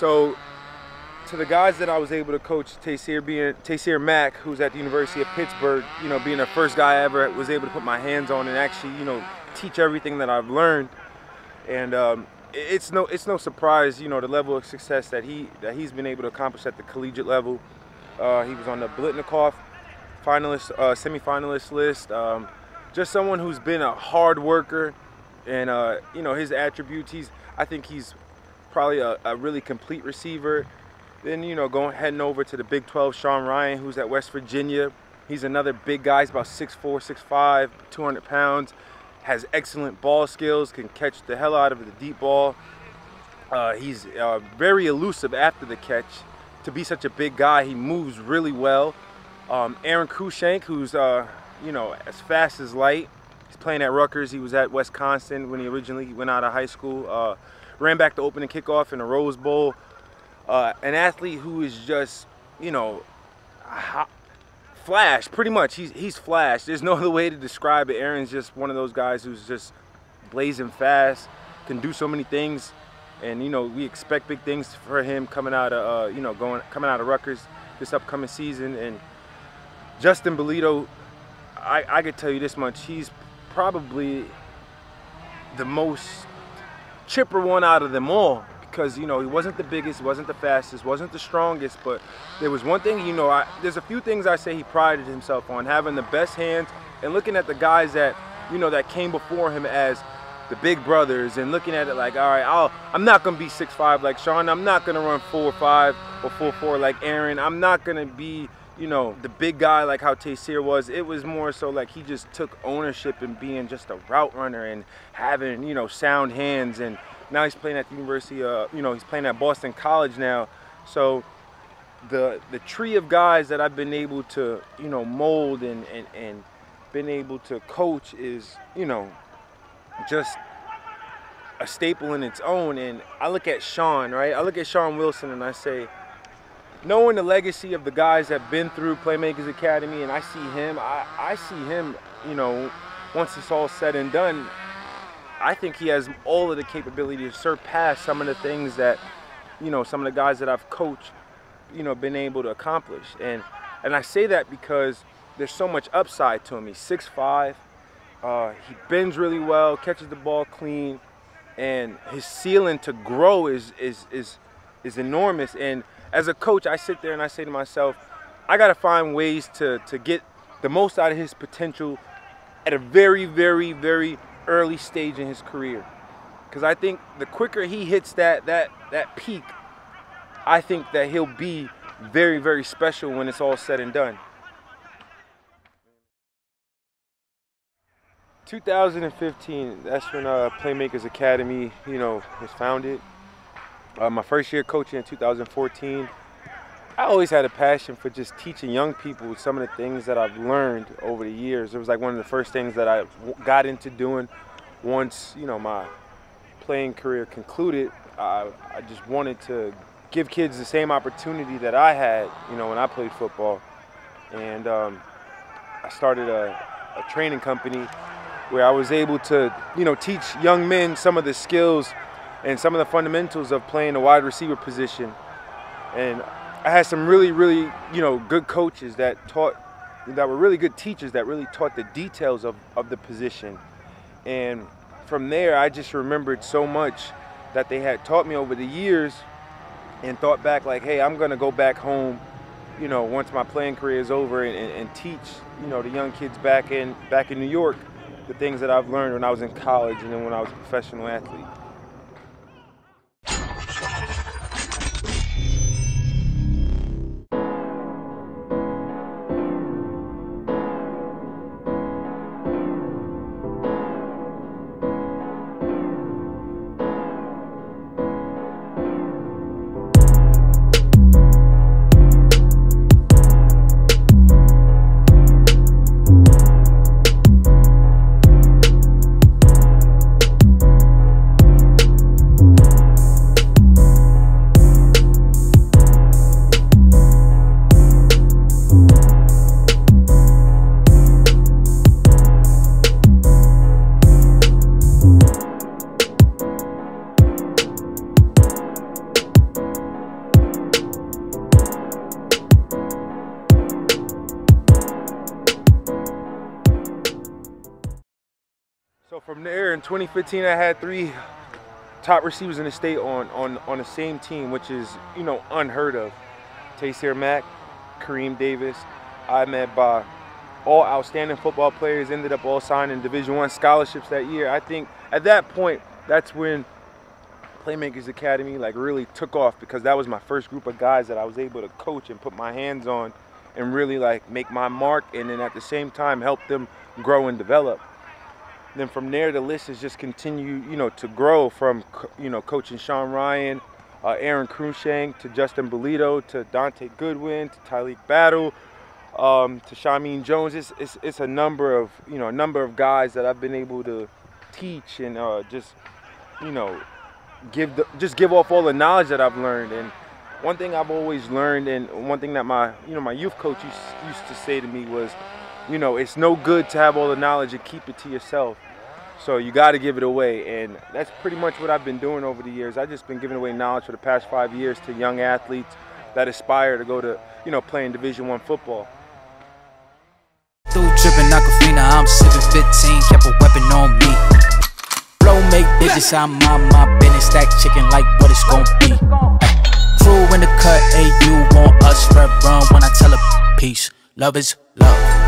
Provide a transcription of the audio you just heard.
So to the guys that I was able to coach, Taysir Mack, who's at the University of Pittsburgh, you know, being the first guy I ever was able to put my hands on and actually, you know, teach everything that I've learned. And it's no surprise, you know, the level of success that he's been able to accomplish at the collegiate level. He was on the Blitnikoff finalist, semi-finalist list. Just someone who's been a hard worker, and you know, his attributes. I think he's probably a really complete receiver. Then, you know, heading over to the Big 12, Sean Ryan, who's at West Virginia. He's another big guy. He's about 6'4", 6'5", 200 pounds. Has excellent ball skills, can catch the hell out of the deep ball. He's very elusive after the catch. To be such a big guy, he moves really well. Aaron Cruikshank, who's you know, as fast as light. He's playing at Rutgers. He was at Wisconsin when he originally went out of high school. Ran back the opening kickoff in the Rose Bowl. An athlete who is just, you know, flash, pretty much. He's flash. There's no other way to describe it. Aaron's just one of those guys who's just blazing fast, can do so many things, and you know, we expect big things for him coming out of you know, coming out of Rutgers this upcoming season. And Justin Bolito, I could tell you this much: he's probably the most chipper one out of them all. Because, you know, he wasn't the biggest, he wasn't the fastest, wasn't the strongest, but there was one thing, you know, there's a few things I say he prided himself on: having the best hands, and looking at the guys that, you know, that came before him as the big brothers, and looking at it like, all right, I'm not going to be 6'5" like Sean, I'm not going to run 4'5" or 4'4" like Aaron, I'm not going to be, you know, the big guy like how Taysir was. It was more so like he just took ownership in being just a route runner and having, you know, sound hands. And now he's playing at the University, you know, he's playing at Boston College now. So the tree of guys that I've been able to, you know, mold and been able to coach is, you know, just a staple in its own. And I look at Sean, right? I look at Sean Wilson and I say, knowing the legacy of the guys that have been through Playmakers Academy, and I see him, you know, once it's all said and done, I think he has all of the capability to surpass some of the things that, you know, some of the guys that I've coached, you know, been able to accomplish. And I say that because there's so much upside to him. He's 6'5", he bends really well, catches the ball clean, and his ceiling to grow is enormous. And as a coach, I sit there and I say to myself, I got to find ways to get the most out of his potential at a very, very, very early stage in his career. Because I think the quicker he hits that peak, I think that he'll be very, very special when it's all said and done. 2015, that's when Playmakers Academy, you know, was founded. My first year coaching in 2014, I always had a passion for just teaching young people some of the things that I've learned over the years. It was like one of the first things that I got into doing once, you know, my playing career concluded. I just wanted to give kids the same opportunity that I had, you know, when I played football. And I started a training company where I was able to, you know, teach young men some of the skills and some of the fundamentals of playing the wide receiver position. And I had some really, really, you know, good coaches that were really good teachers that really taught the details of the position. And from there, I just remembered so much that they had taught me over the years, and thought back like, hey, I'm gonna go back home, you know, once my playing career is over, and teach, you know, the young kids back in New York the things that I've learned when I was in college and then when I was a professional athlete. So from there, in 2015, I had 3 top receivers in the state on the same team, which is, you know, unheard of. Taysir Mack, Kareem Davis, Ahmed Ba, all outstanding football players, ended up all signing Division I scholarships that year. I think at that point, that's when Playmakers Academy like really took off, because that was my first group of guys that I was able to coach and put my hands on and really like make my mark, and then at the same time help them grow and develop. Then from there, the list has just continued, you know, to grow from, you know, coaching Sean Ryan, Aaron Cruikshank, to Justin Bolito, to Dante Goodwin, to Tyleek Battle, to Shameen Jones. It's a number of, you know, a number of guys that I've been able to teach and just, you know, give off all the knowledge that I've learned. And one thing I've always learned, and one thing that my youth coach used to say to me was, you know, it's no good to have all the knowledge and keep it to yourself. So you got to give it away, and that's pretty much what I've been doing over the years. I've just been giving away knowledge for the past 5 years to young athletes that aspire to go to, you know, playing Division I football. Through dripping Aquafina, I'm sipping 15, kept a weapon on me. Flow make digits, I'm on my business, stack chicken like what it's gon' be. Crew in the cut, hey, you want us, red run when I tell a peace. Love is love.